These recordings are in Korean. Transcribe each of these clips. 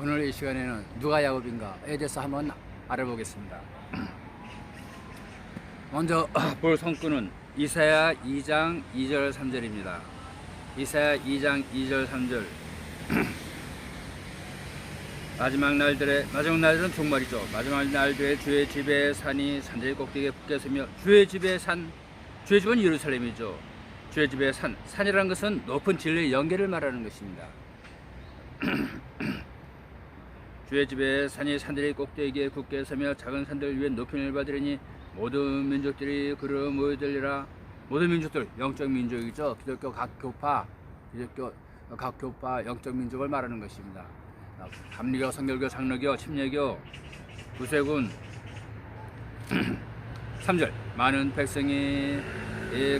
오늘 이 시간에는 누가 야곱인가에 대해서 한번 알아보겠습니다. 먼저 볼 성구는 이사야 2장 2절 3절입니다. 이사야 2장 2절 3절. 마지막 날들은 종말이죠. 마지막 날들에 주의 집에 산이 산들의 꼭대기에 굳게 서며 주의 집의 집은 예루살렘이죠. 주의 집의 산이라는 것은 높은 진리의 연계를 말하는 것입니다. 주의 집에 산이 산들의 꼭대기에 굳게 서며 작은 산들 위에 높임을 받으리니 모든 민족들이 그로 모여들리라. 모든 민족들, 영적 민족이죠. 기독교 각 교파 영적 민족을 말하는 것입니다. 감리교, 성결교, 장로교, 침례교, 구세군. 3절. 많은 백성이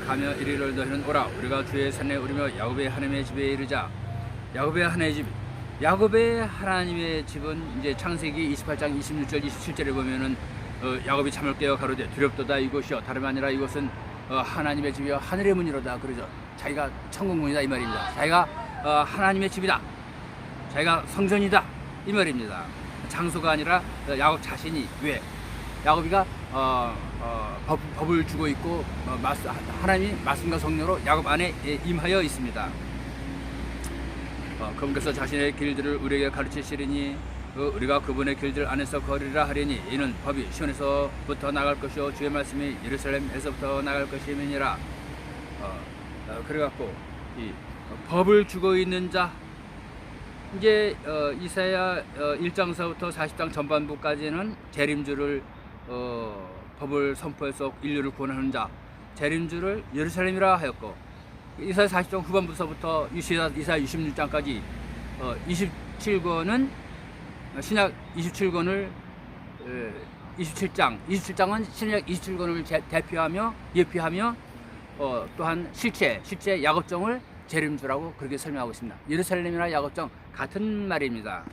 가며 이리를 너희는 오라. 우리가 주의 산에 오르며 야곱의 하나님의 집에 이르자. 야곱의 하나님의 집은 이제 창세기 28장 26절 27절에 보면은 야곱이 잠을 깨어 가로되 두렵도다 이곳이여 다름 아니라 이곳은 하나님의 집이여 하늘의 문이로다. 그러죠. 자기가 천국문이다 이 말입니다. 자기가 하나님의 집이다. 자기가 성전이다 이 말입니다. 장소가 아니라 야곱 자신이. 왜? 야곱이가 법을 주고 있고 하나님이 말씀과 성령으로 야곱 안에 임하여 있습니다. 그분께서 자신의 길들을 우리에게 가르치시리니 우리가 그분의 길들 안에서 걸으리라 하리니 이는 법이 시온에서부터 나갈 것이요 주의 말씀이 예루살렘에서부터 나갈 것임이니라. 그래갖고 이 법을 주고 있는 자, 이제 이사야 1장서부터 40장 전반부까지는 재림주를 법을 선포해서 인류를 구원하는 자, 재림주를 예루살렘이라 하였고, 이사야 40장 후반부서부터 이사야 26장까지 27권은 신약 27권을 27장은 신약 27권을 대표하며 예표하며 또한 실제 야곱정을 재림주라고 그렇게 설명하고 있습니다. 예루살렘이나 야곱정 같은 말입니다.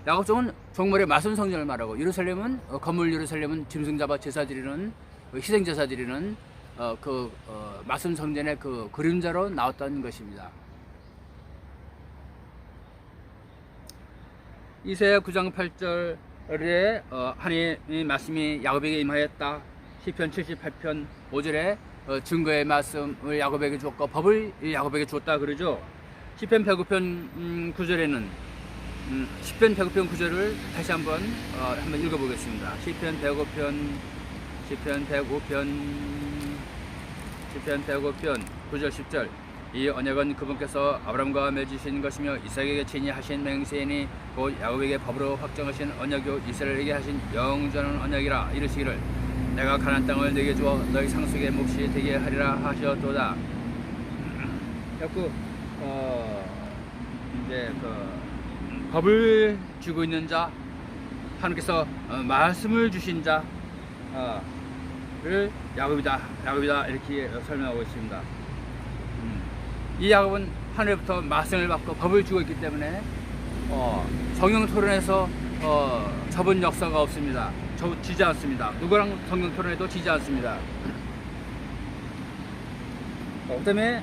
야곱정은 종말의 마순 성전을 말하고, 예루살렘은 건물 예루살렘은 짐승 잡아 제사 드리는 희생 제사 드리는 마순 성전의 그 그림자로 나왔던 것입니다. 이사야 9장 8절에 하나님의 말씀이 야곱에게 임하였다. 시편 78편 5절에 증거의 말씀을 야곱에게 주었고 법을 야곱에게 주었다 그러죠. 시편 109편 9절에는 시편 109편 9절을 다시 한번 읽어보겠습니다. 시편 105편 9절 10절. 이 언약은 그분께서 아브라함과 맺으신 것이며 이삭에게 친히 하신 맹세이니 곧 야곱에게 법으로 확정하신 언약이요 이스라엘에게 하신 영원한 언약이라. 이르시기를 내가 가나안 땅을 네게 주어 너희 상속의 몫이 되게 하리라 하셨도다. 자꾸 이제 법을 주고 있는 자, 하나님께서 말씀을 주신 자를 야곱이다 이렇게 설명하고 있습니다. 이 야곱은 하늘부터 말씀을 받고 법을 주고 있기 때문에 성령 토론에서 접은 역사가 없습니다. 지지 않습니다. 누구랑 성령 토론해도 지지 않습니다. 그 다음에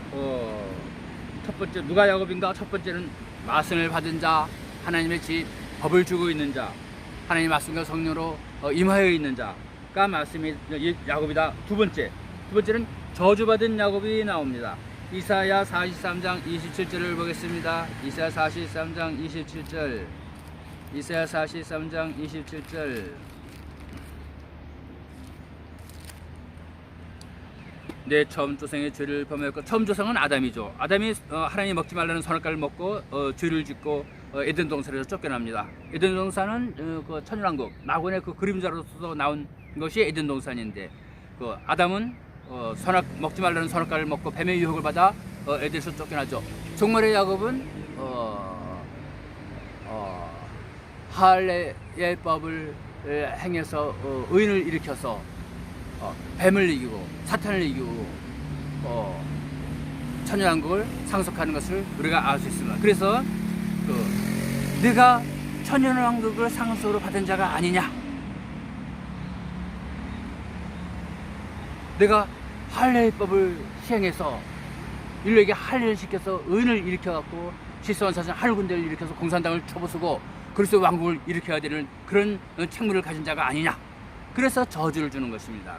첫 번째 누가 야곱인가? 첫 번째는 말씀을 받은 자, 하나님의 집, 법을 주고 있는 자, 하나님의 말씀과 성령으로 임하여 있는 자가 말씀이 야곱이다. 두 번째는 저주받은 야곱이 나옵니다. 이사야 43장 27절을 보겠습니다. 이사야 43장 27절. 내 처음 조상의 죄를 범하였고, 처음 조상은 아담이죠. 아담이 하나님이 먹지 말라는 선악과를 먹고 죄를 짓고 에덴 동산에서 쫓겨납니다. 에덴 동산은 그 천연왕국 낙원의 그 그림자로서 나온 것이 에덴 동산인데, 그 아담은 먹지 말라는 선악과를 먹고 뱀의 유혹을 받아 에덴에서 쫓겨나죠. 종말의 야곱은 할례의 법을 행해서 의인을 일으켜서 뱀을 이기고 사탄을 이기고 천연왕국을 상속하는 것을 우리가 알 수 있습니다. 그래서 네가 천연왕국을 상속으로 받은 자가 아니냐, 내가 할례의 법을 시행해서 인류에게 할례를 시켜서 의인을 일으켜갖고 시스원사신 하늘 군대를 일으켜서 공산당을 쳐부수고 그리스도 왕국을 일으켜야 되는 그런 책무를 가진 자가 아니냐. 그래서 저주를 주는 것입니다.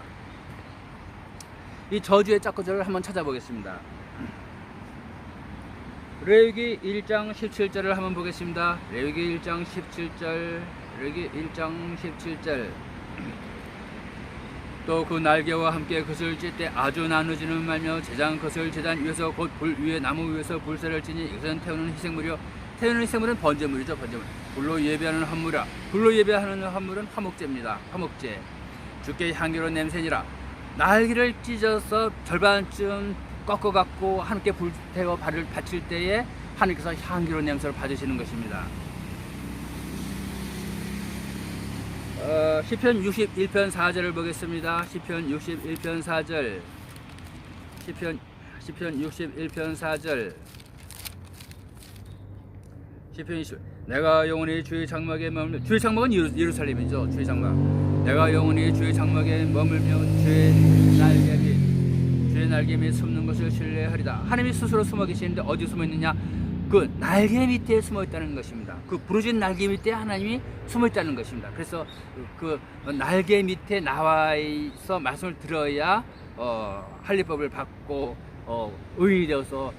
이 저주의 짝구절을 한번 찾아보겠습니다. 레위기 1장 17절을 한번 보겠습니다. 레위기 1장 17절, 레위기 1장 17절. 또 그 날개와 함께 그것을 찢 때 아주 나누지는 말며 제장 그것을 제단 위에서 곧 불 위에 나무 위에서 불새를 지니 이것은 태우는 희생물이요. 태우는 희생물은 번제물이죠. 번제물. 불로 예배하는 헌물이라. 불로 예배하는 헌물은 화목제입니다. 화목제. 주께 향기로운 냄새니라. 날개를 찢어서 절반쯤 꺾어갖고 하나님께 불태워 발을 바칠 때에 하나님께서 향기로운 냄새를 받으시는 것입니다. 시편 61편 4절을 보겠습니다. 시편 61편 4절. 시편 61편 4절. 시편 20. 내가 영원히 주의 장막에 머물며, 주의 장막은 예루살렘이죠. 주의 장막. 내가 영원히 주의 장막에 머물며 주의 날개 및 숨는 것을 신뢰하리다. 하나님이 스스로 숨어 계시는데 어디 숨어 있느냐? 그 날개 밑에 숨어 있다는 것입니다. 그 부르짖은 날개 밑에 하나님이 숨어 있다는 것입니다. 그래서 그 날개 밑에 나와 있어 말씀을 들어야 할례법을 받고 의인이 되어서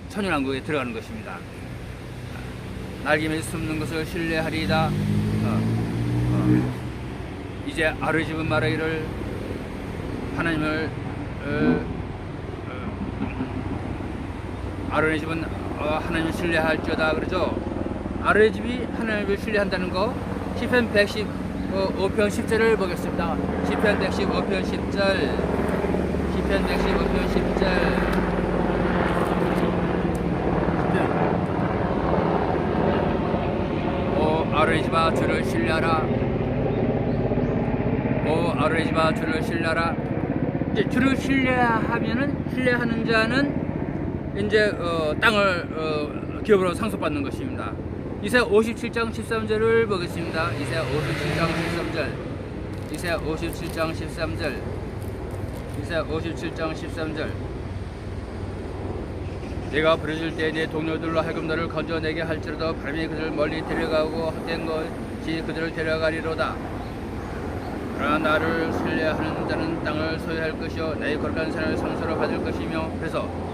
천연왕국에 들어가는 것입니다. 날개 밑에 숨는 것을 신뢰하리이다. 이제 아르집은 말하기를 하나님을 아론의 집은 하나님을 신뢰할지어다 그러죠. 아론의 집이 하나님을 신뢰한다는 거 시편 115편 10절을 보겠습니다. 시편 115편 10절. 시편 115편 10절. 오 아론의 집아 주를 신뢰하라. 오 아론의 집아 주를 신뢰하라. 이제 주를 신뢰하는 자는 이제 땅을 기업으로 상속받는 것입니다. 이사야 57장 13절을 보겠습니다. 이사야 57장 13절. 이사야 57장 13절. 이사야 57장 13절. 내가 부르실 때 내 동료들로 하여금 너를 건져내게 할지라도 바람이 그들을 멀리 데려가고 헛된 것이 그들을 데려가리로다. 그러나 나를 신뢰하는 자는 땅을 소유할 것이요 내 거룩한 산을 상소로 받을 것이며. 그래서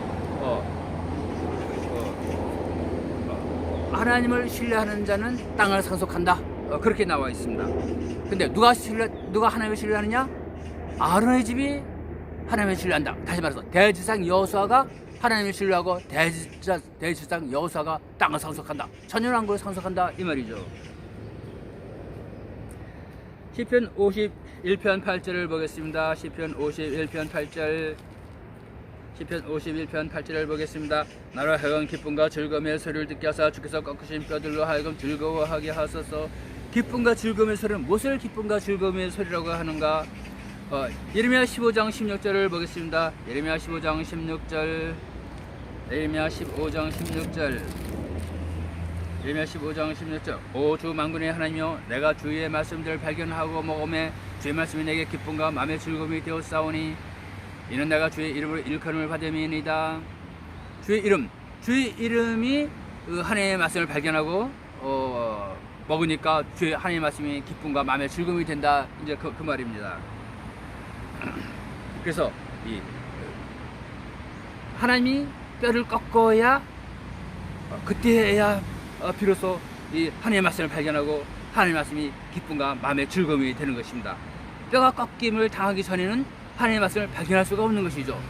하나님을 신뢰하는 자는 땅을 상속한다. 그렇게 나와 있습니다. 근데 누가 하나님을 신뢰하느냐? 아론의 집이 하나님을 신뢰한다. 다시 말해서 대지상 여호수아가 하나님을 신뢰하고 대지상 여호수아가 땅을 상속한다. 천연왕국을 상속한다 이 말이죠. 시편 51편 8절을 보겠습니다. 시편 51편 8절. 시편 51편 8절을 보겠습니다. 나로 하여금 기쁨과 즐거움의 소리를 듣게 하사 주께서 꺾으신 뼈들로 하여금 즐거워하게 하소서. 기쁨과 즐거움의 소리는 무엇을 기쁨과 즐거움의 소리라고 하는가? 예레미야 15장 16절을 보겠습니다. 예레미야 15장 16절. 예레미야 15장 16절. 예레미야 15장 16절. 오 주 만군의 하나님이여 내가 주의 말씀들을 발견하고 먹음에 주의 말씀이 내게 기쁨과 마음의 즐거움이 되었사오니 이는 내가 주의 이름으로 일컬음을 받음이니이다. 주의 이름이 하나님의 말씀을 발견하고 먹으니까 주의 하나님의 말씀이 기쁨과 마음의 즐거움이 된다. 이제 그 말입니다. 그래서 이 하나님이 뼈를 꺾어야 그때야 비로소 이 하나님의 말씀을 발견하고 하나님의 말씀이 기쁨과 마음의 즐거움이 되는 것입니다. 뼈가 꺾임을 당하기 전에는 하나님의 말씀을 발견할 수가 없는 것이죠.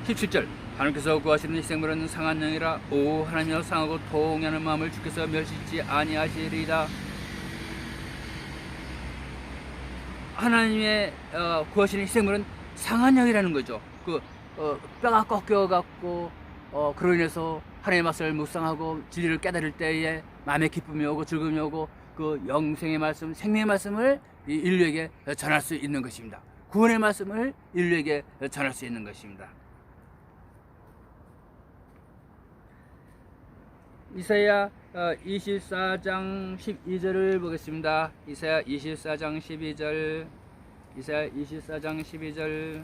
17절. 하나님께서 구하시는 희생물은 상한 영이라. 오 하나님이여 상하고 통하는 마음을 주께서 멸시지 아니하시리이다. 하나님의 구하시는 희생물은 상한 영이라는 거죠. 뼈가 꺾여갖고 그로 인해서 하나님의 말씀을 묵상하고 진리를 깨달을 때에 마음의 기쁨이 오고 즐거움이 오고 그 영생의 말씀, 생명의 말씀을 인류에게 전할 수 있는 것입니다. 구원의 말씀을 인류에게 전할 수 있는 것입니다. 이사야 24장 12절을 보겠습니다. 이사야 24장 12절. 이사야 24장 12절.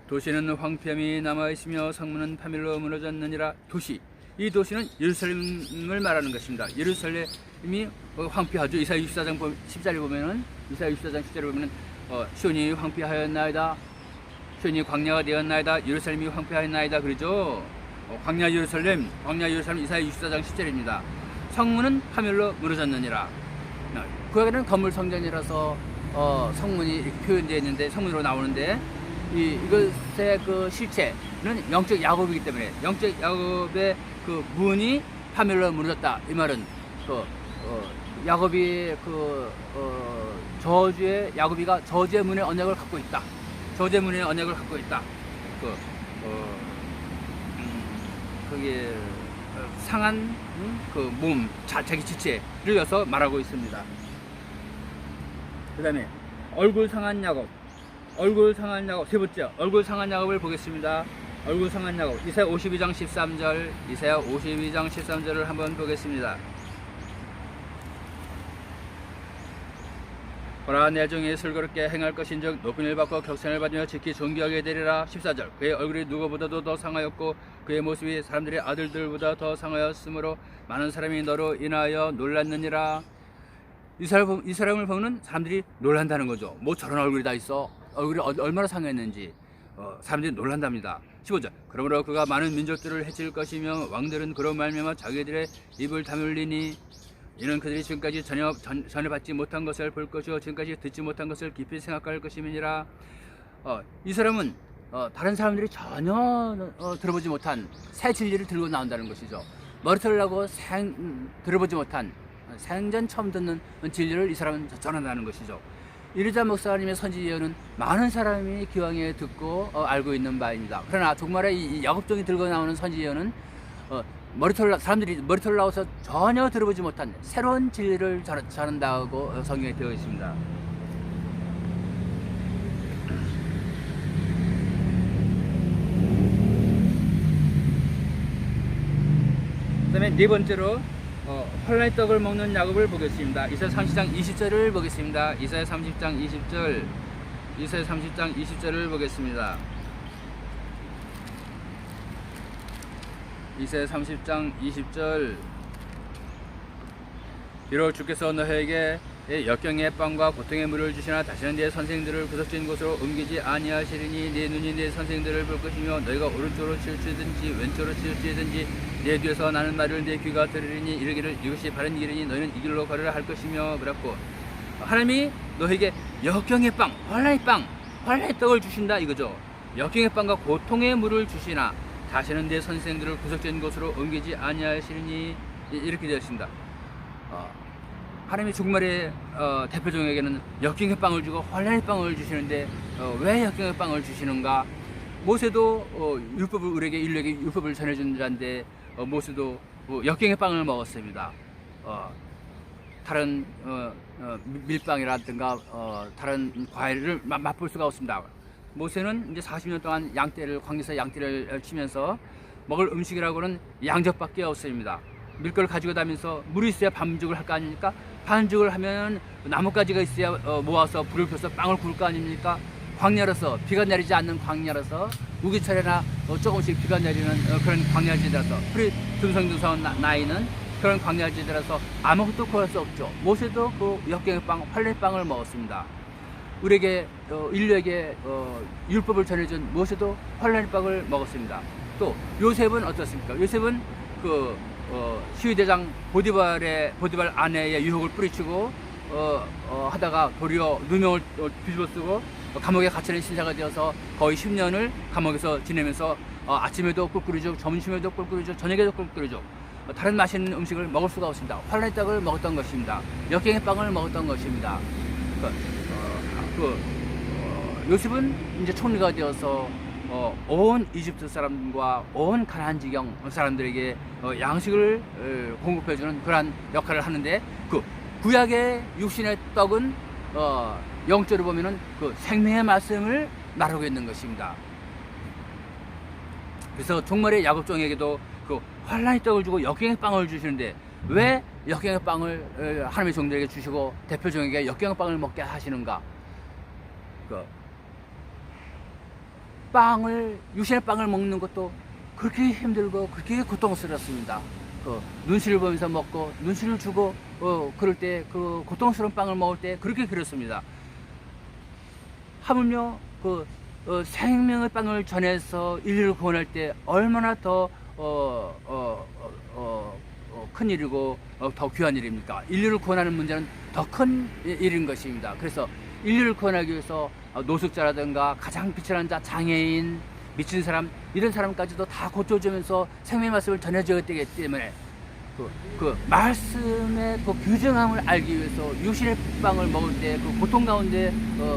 도시는 황폐함이 남아있으며 성문은 파멸로 무너졌느니라. 도시, 이 도시는 예루살렘을 말하는 것입니다. 예루살렘이 황폐하죠. 이사야 64장 10절에 보면은, 이사야 64장 10절에 보면은 시온이 황폐하였나이다, 시온이 광야가 되었나이다, 예루살렘이 황폐하였나이다 그러죠. 광야 예루살렘 이사야 64장 10절입니다. 성문은 파멸로 무너졌느니라. 구약에는 건물 성전이라서 성문이 이렇게 표현되어 있는데, 성문으로 나오는데, 이것의 그 실체는 영적 야곱이기 때문에, 영적 야곱의 그 문이 파멸로 무너졌다. 이 말은 야곱이 야곱이가 저주의 문의 언약을 갖고 있다. 저주의 문의 언약을 갖고 있다. 그게 상한 그 몸, 자기 지체를 여서 말하고 있습니다. 그 다음에 얼굴 상한 야곱, 세 번째 얼굴 상한 야곱을 보겠습니다. 얼굴 상한 야곱, 이사야 52장 13절, 이사야 52장 13절을 한번 보겠습니다. 보라, 내 종이 슬그럽게 행할 것인즉 높은 일 받고 격찬을 받으며 지키 존귀하게 되리라. 14절, 그의 얼굴이 누구보다도 더 상하였고 그의 모습이 사람들의 아들들보다 더 상하였으므로 많은 사람이 너로 인하여 놀랐느니라. 이 사람을 보면 사람들이 놀란다는 거죠. 뭐 저런 얼굴이 다 있어, 얼굴이 얼마나 상했는지 사람들이 놀란답니다. 15절, 그러므로 그가 많은 민족들을 해칠 것이며 왕들은 그로 말미암아 자기들의 입을 다물리니 이는 그들이 지금까지 전혀 받지 못한 것을 볼 것이요 지금까지 듣지 못한 것을 깊이 생각할 것임이니라. 이 사람은 다른 사람들이 전혀 들어보지 못한 새 진리를 들고 나온다는 것이죠. 머리털을 하고 들어보지 못한 생전 처음 듣는 진리를 이 사람은 전한다는 것이죠. 이르자 목사님의 선지 예언은 많은 사람이 기왕에 듣고 알고 있는 바입니다. 그러나 정말에 이 야곱종이 들고 나오는 선지 예언은 사람들이 머리털을 나와서 전혀 들어보지 못한 새로운 진리를 전한다고 성경에 되어 있습니다. 그 다음에 네 번째로 혼란의 떡을 먹는 야곱을 보겠습니다. 이사야 30장 20절을 보겠습니다. 이사야 30장 20절을 보겠습니다. 이사야 30장 20절, 비록 주께서 너희에게 역경의 빵과 고통의 물을 주시나 다시는 네 선생들을 구석진 곳으로 옮기지 아니하시리니 네 눈이 네 선생들을 볼 것이며 너희가 오른쪽으로 치우치든지 왼쪽으로 치우치든지 내 뒤에서 나는 말을 내 귀가 들으리니 이르기를 이것이 바른 길이니 너희는 이 길로 걸으라 할 것이며 그랬고, 하나님이 너희에게 역경의 빵, 혼란의 떡을 주신다 이거죠. 역경의 빵과 고통의 물을 주시나 다시는 내 선생들을 구석진 곳으로 옮기지 아니하시리니 이렇게 되었습니다. 하나님이 정말의 대표종에게는 역경의 빵을 주고 혼란의 빵을 주시는데 왜 역경의 빵을 주시는가? 모세도 율법을 우리에게 인류에게 율법을 전해준 자인데 모세도 역경의 빵을 먹었습니다. 다른 밀빵이라든가 다른 과일을 맛볼 수가 없습니다. 모세는 이제 40년 동안 광야에서 양떼를 치면서 먹을 음식이라고는 양젓밖에 없습니다. 밀가루 가지고 다니면서 물이 있어야 반죽을 할 거 아닙니까? 반죽을 하면 나뭇가지가 있어야 모아서 불을 펴서 빵을 구울 거 아닙니까? 광야라서, 비가 내리지 않는 광야라서, 우기철에나 조금씩 비가 내리는 그런 광야지대라서, 풀이 듬성듬성한 나이는 그런 광야지대라서 아무것도 구할 수 없죠. 모세도 그 역경의 빵, 혼란의 빵을 먹었습니다. 우리에게 인류에게 율법을 전해준 모세도 혼란의 빵을 먹었습니다. 또 요셉은 어떻습니까? 요셉은 시위대장 보디발 아내의 유혹을 뿌리치고 하다가 도리어 누명을 뒤집어 쓰고 감옥에 갇히는 신사가 되어서 거의 10년을 감옥에서 지내면서 아침에도 꿀꿀이죠, 점심에도 꿀꿀이죠, 저녁에도 꿀꿀이죠. 다른 맛있는 음식을 먹을 수가 없습니다. 혼란의 떡을 먹었던 것입니다. 역경의 빵을 먹었던 것입니다. 요셉은 이제 총리가 되어서 온 이집트 사람과 온 가나안 지경 사람들에게 양식을 공급해주는 그러한 역할을 하는데, 그 구약의 육신의 떡은 영적으로 보면은 그 생명의 말씀을 말하고 있는 것입니다. 그래서 종말의 야곱종에게도 그 혼란의 떡을 주고 역경의 빵을 주시는데, 왜 역경의 빵을 하나님의 종들에게 주시고 대표종에게 역경의 빵을 먹게 하시는가? 유신의 빵을 먹는 것도 그렇게 힘들고 그렇게 고통스럽습니다. 눈시를 보면서 먹고 눈시를 주고 그럴 때 그 고통스러운 빵을 먹을 때 그렇게 그렇습니다. 하물며 생명의 빵을 전해서 인류를 구원할 때 얼마나 더 큰 일이고 더 귀한 일입니까? 인류를 구원하는 문제는 더 큰 일인 것입니다. 그래서 인류를 구원하기 위해서 노숙자라든가 가장 비천한 자, 장애인, 미친 사람, 이런 사람까지도 다 고쳐주면서 생명의 말씀을 전해줘야 되기 때문에 그 말씀의 그 규정함을 알기 위해서 유신의 빵을 먹을 때 그 고통 가운데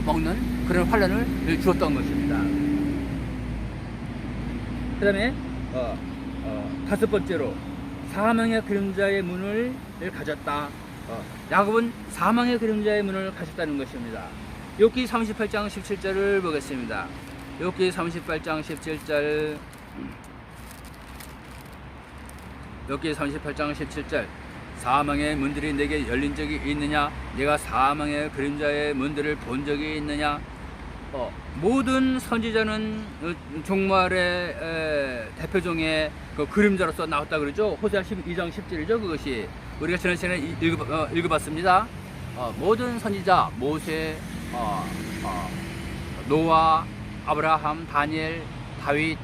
먹는 그런 환란을 주었던 것입니다. 그 다음에 다섯 번째로 사망의 그림자의 문을 가졌다. 야곱은 사망의 그림자의 문을 가졌다는 것입니다. 욥기 38장 17절을 보겠습니다. 욥기 38장 17절. 욥기 38장 17절. 사망의 문들이 내게 열린 적이 있느냐? 내가 사망의 그림자의 문들을 본 적이 있느냐? 모든 선지자는 종말의 대표종의 그 그림자로서 나왔다 그러죠. 호세아 12장 10절이죠. 그것이 우리가 지난 시간에 읽어봤습니다. 모든 선지자 모세, 노아, 아브라함, 다니엘, 다윗,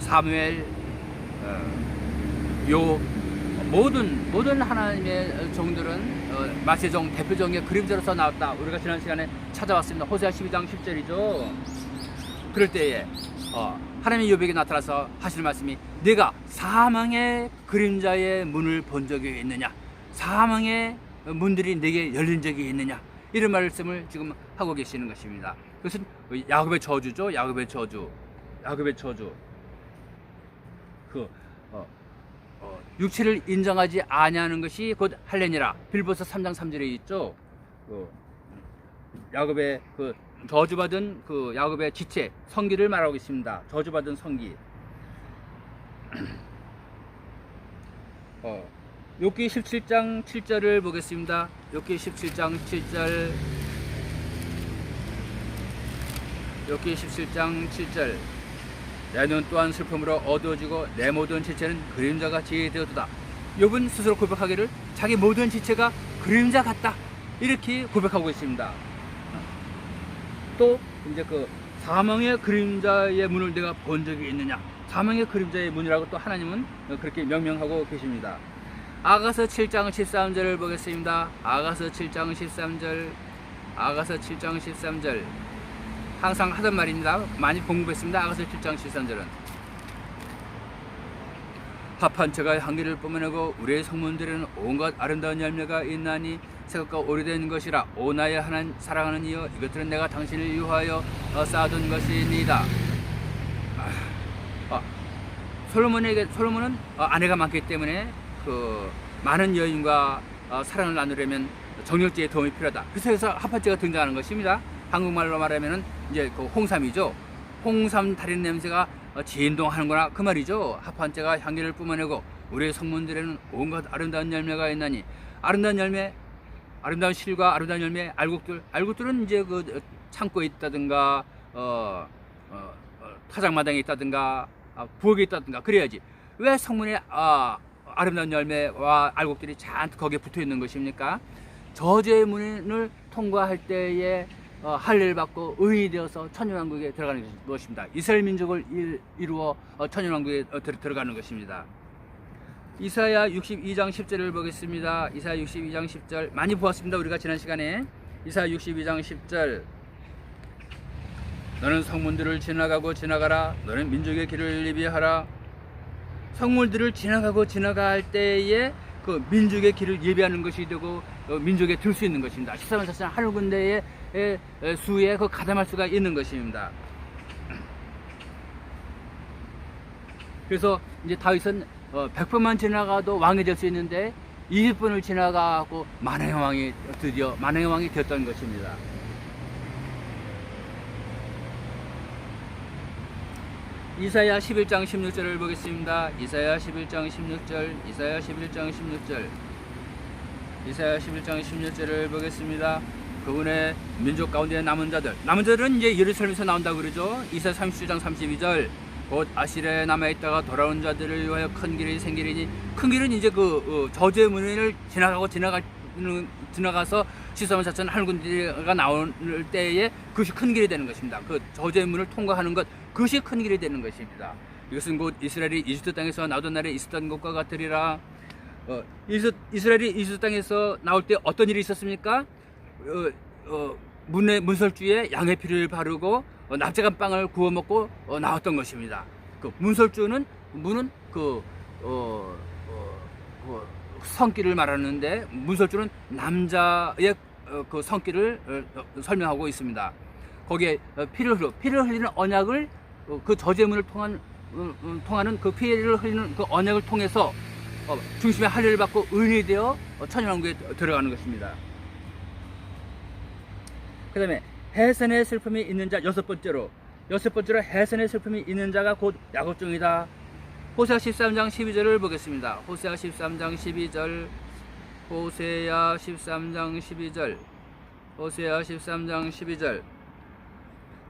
사무엘, 욥, 모든 하나님의 종들은 마세종 대표종의 그림자로서 나왔다. 우리가 지난 시간에 찾아왔습니다. 호세아 12장 10절이죠. 그럴 때에 하나님이 욥에게 나타나서 하시는 말씀이 네가 사망의 그림자의 문을 본 적이 있느냐? 사망의 문들이 내게 열린 적이 있느냐? 이런 말씀을 지금 하고 계시는 것입니다. 그것은 야곱의 저주죠. 야곱의 저주. 육체를 인정하지 아니하는 것이 곧 할례니라. 빌보서 3장 3절에 있죠. 야곱의 저주받은 야곱의 지체, 성기를 말하고 있습니다. 저주받은 성기. 욥기 17장 7절을 보겠습니다. 욥기 17장 7절. 욥기 17장 7절. 내 눈 또한 슬픔으로 어두워지고 내 모든 지체는 그림자같이 되었도다. 욥은 스스로 고백하기를 자기 모든 지체가 그림자 같다, 이렇게 고백하고 있습니다. 또 이제 사망의 그림자의 문을 내가 본 적이 있느냐? 사망의 그림자의 문이라고 또 하나님은 그렇게 명명하고 계십니다. 아가서 7장 13절을 보겠습니다. 아가서 7장 13절. 아가서 7장 13절. 항상 하던 말입니다. 많이 공부했습니다. 아가서 7장 13절은 합한 채가 향기를 뿜어내고 우리의 성문들에는 온갖 아름다운 열매가 있나니 새것과 오래된 것이라. 오 나의 하나님 사랑하는 이여, 이것들은 내가 당신을 위하여 쌓아둔 것이니이다. 솔로몬은 아내가 많기 때문에 많은 여인과 사랑을 나누려면 정열제의 도움이 필요하다. 그래서 합판제가 등장하는 것입니다. 한국말로 말하면은 이제 홍삼이죠. 홍삼 달인 냄새가 진동하는구나, 그 말이죠. 합판제가 향기를 뿜어내고 우리의 성문들에는 온갖 아름다운 열매가 있나니. 아름다운 열매, 아름다운 실과 아름다운 열매, 알곡들은 이제 창고에 있다든가 타작마당에 있다든가 부엌에 있다든가 그래야지. 왜 성문에 아름다운 열매와 알곡들이 잔뜩 거기에 붙어 있는 것입니까? 저주의 문을 통과할 때에 할례를 받고 의인이 되어서 천년왕국에 들어가는 것입니다. 이스라엘 민족을 이루어 천년왕국에 들어가는 것입니다. 이사야 62장 10절을 보겠습니다. 이사야 62장 10절 많이 보았습니다. 우리가 지난 시간에. 이사야 62장 10절. 너는 성문들을 지나가고 지나가라. 너는 민족의 길을 예비하라. 성문들을 지나가고 지나갈 때에 민족의 길을 예비하는 것이 되고 민족에 들 수 있는 것입니다. 13만 4천 하늘 군대의 수에 가담할 수가 있는 것입니다. 그래서 이제 다윗은 100번만 지나가도 왕이 될 수 있는데 20번을 지나가고 드디어 만왕의 왕이 되었던 것입니다. 이사야 11장 16절을 보겠습니다. 이사야 11장 16절. 이사야 11장 16절. 이사야 11장 16절을 보겠습니다. 그분의 민족 가운데 남은 자들은 이제 예루살렘에서 나온다고 그러죠. 이사야 37장 32절 곧 아실에 남아있다가 돌아온 자들을 위하여 큰 길이 생기리니, 큰 길은 이제 저주의 문을 지나가서 시소만 자천 하늘 군대가 나올 때에 그것이 큰 길이 되는 것입니다. 그 저주의 문을 통과하는 것, 그것이 큰 길이 되는 것입니다. 이것은 곧 이스라엘이 이집트 땅에서 나오던 날에 있었던 것과 같으리라. 이스라엘이 이집트 땅에서 나올 때 어떤 일이 있었습니까? 문설주에 양의 피를 바르고 납작한 빵을 구워 먹고 나왔던 것입니다. 그 문설주는 성기를 말하는데, 문설주는 남자의 그 성기를 설명하고 있습니다. 거기에 피를 흘리는 언약을, 그 저주문을 통하는 그 피를 흘리는 그 언약을 통해서 중심의 할례를 받고 의인이 되어 천연왕국에 들어가는 것입니다. 그 다음에 해산의 슬픔이 있는 자, 여섯 번째로 해산의 슬픔이 있는 자가 곧 야곱종이다. 호세아 13장 12절을 보겠습니다. 호세아 13장 12절, 호세아 13장 12절, 호세아 13장 12절.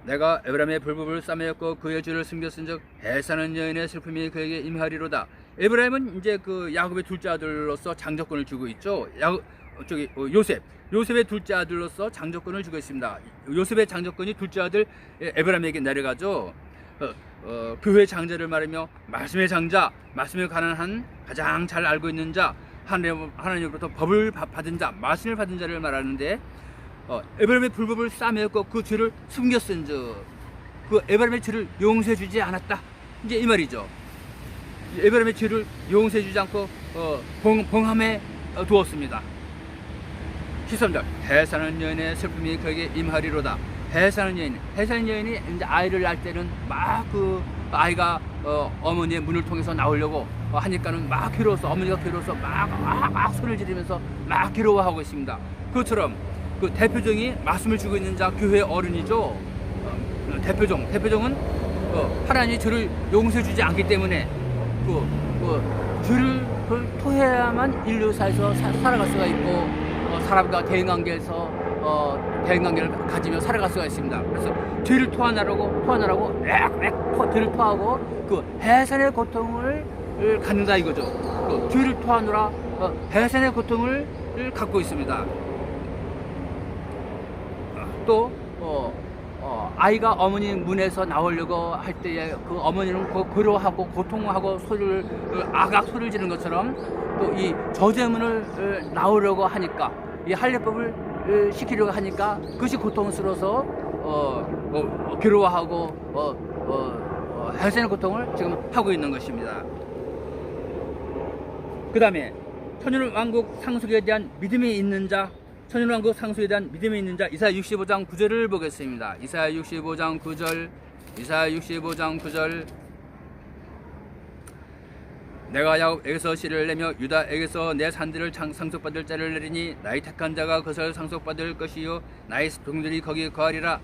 내가 에브라임의 불법을 싸매었고 그의 죄를 숨겼은즉 해산한 여인의 슬픔이 그에게 임하리로다. 에브라임은 이제 그 야곱의 둘째 아들로서 장조권을 주고 있죠. 요셉의 둘째 아들로서 장조권을 주고 있습니다. 요셉의 장조권이 둘째 아들 에브라임에게 내려가죠. 교회 장자를 말하며 말씀의 장자, 말씀을 가난한 가장 잘 알고 있는 자, 하나님으로부터 법을 받은 자, 말씀을 받은 자를 말하는데, 에브라임의 불법을 싸매었고 그 죄를 숨겼은즉 그 에브라임의 죄를 용서해 주지 않았다, 이제 이 말이죠. 에브라임의 죄를 용서해 주지 않고 봉함에 두었습니다. 13절 해산한 여인의 슬픔이 그에게 임하리로다. 해산한 여인이 이제 아이를 낳을 때는 막 그 아이가 어머니의 문을 통해서 나오려고 하니까는 막 괴로워서, 어머니가 괴로워서 막 소리를 지르면서 막 괴로워하고 있습니다. 그것처럼 그 대표종이 말씀을 주고 있는 자, 교회 어른이죠. 대표종은 하나님이 죄를 용서해 주지 않기 때문에 죄를 토해야만 인류사에서 살아갈 수가 있고, 사람과 대인관계에서 대인관계를 가지며 살아갈 수가 있습니다. 그래서 죄를 토하느라고 죄를 토하고 그 해산의 고통을 갖는다 이거죠. 그 죄를 토하느라 해산의 고통을 갖고 있습니다. 또 아이가 어머니 문에서 나오려고 할 때에 그 어머니는 괴로워하고 고통하고 악악 소리를 지르는 것처럼, 또 이 저주의 문을 나오려고 하니까, 이 할례법을 시키려고 하니까 그것이 고통스러워서 괴로워하고 해산의 고통을 지금 하고 있는 것입니다. 그 다음에 천연왕국 상속에 대한 믿음이 있는 자, 천연왕국 상속에 대한 믿음이 있는 자, 이사야 65장 9절을 보겠습니다. 이사야 65장 9절. 내가 야곱에게서 씨를 내며 유다에게서 내 산들을 상속받을 자를 내리니 나의 택한 자가 그것을 상속받을 것이요 나의 종들이 거기에 거하리라.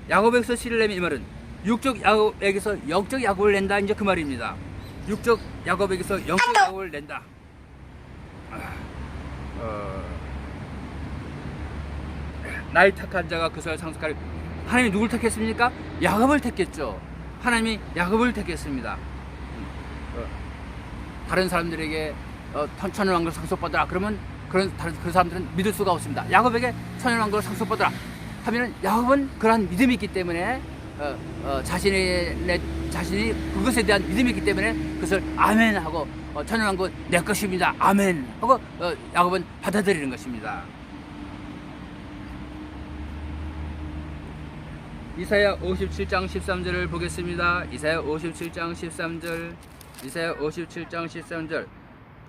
야곱에게서 씨를 내면, 이 말은 육적 야곱에게서 영적 야곱을 낸다, 이제 그 말입니다. 육적 야곱에게서 영적 야곱을 낸다. 나의 택한 자가 그것을 상속하리. 하나님이 누굴 택했습니까? 야곱을 택했죠. 하나님이 야곱을 택했습니다. 다른 사람들에게 천연왕국을 상속받으라 그러면 그 사람들은 믿을 수가 없습니다. 야곱에게 천연왕국을 상속받으라 하면은 야곱은 그러한 믿음이 있기 때문에 자신이 그것에 대한 믿음이 있기 때문에 그것을 아멘 하고 천연왕국은 내 것입니다, 아멘 하고 야곱은 받아들이는 것입니다. 이사야 57장 13절을 보겠습니다. 이사야 57장 13절.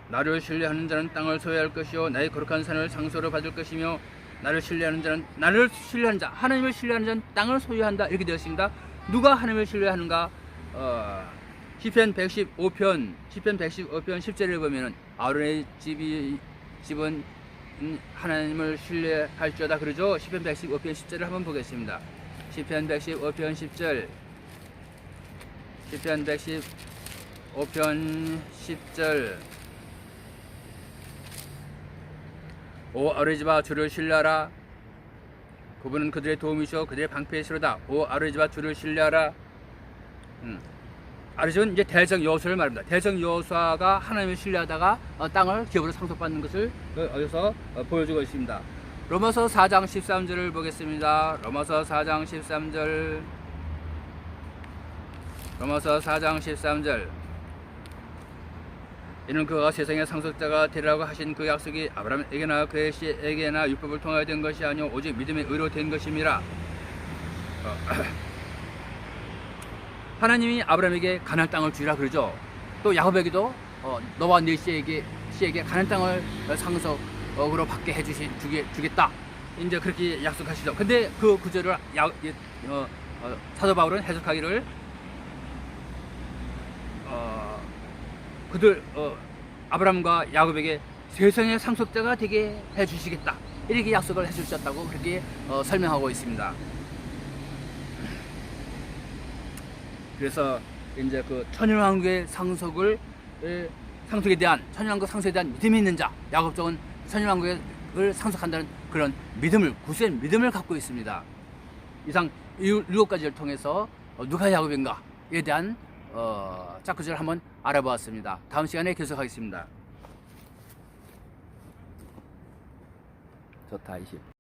나를 신뢰하는 자는 땅을 소유할 것이요 나의 거룩한 산을 상소로 받을 것이며 나를 신뢰하는 자, 하나님을 신뢰하는 자는 땅을 소유한다, 이렇게 되었습니다. 누가 하나님을 신뢰하는가? 시편 115편 10절에 보면은 아론의 집은 하나님을 신뢰할지어다 그러죠. 시편 115편 10절을 한번 보겠습니다. 시편 115편 10절. 시편 115편 10절. 오 아우리 집아 주를 신뢰하라. 그분은 그들의 도움이시오 그들의 방패이시로다. 오 아르지와 주를 신뢰하라. 아르지는 이제 대적 여호수아를 말합니다. 대적 여호수아가 하나님을 신뢰하다가 땅을 기업으로 상속받는 것을 여기서 보여주고 있습니다. 로마서 4장 13절을 보겠습니다. 로마서 4장 13절. 로마서 4장 13절. 이는 그가 세상의 상속자가 되리라고 하신 그 약속이 아브라함에게나 그의 씨에게나 율법을 통하여 된 것이 아니오 오직 믿음의 의로 된 것임이라. 하나님이 아브라함에게 가나안 땅을 주리라 그러죠. 또 야곱에게도 너와 네 씨에게 가나안 땅을 상속으로 받게 주겠다. 이제 그렇게 약속하시죠. 근데 그 구절을 사도 바울은 해석하기를 그들 아브라함과 야곱에게 세상의 상속자가 되게 해주시겠다 이렇게 약속을 해주셨다고 그렇게 설명하고 있습니다. 그래서 이제 그 천연왕국의 상속에 대한 믿음이 있는 자 야곱 쪽은 천연왕국을 상속한다는 그런 믿음을 굳센 믿음을 갖고 있습니다. 이상 7가지를 통해서 누가 야곱인가에 대한 짝구절을 한번 알아보았습니다. 다음 시간에 계속하겠습니다. 좋다 20.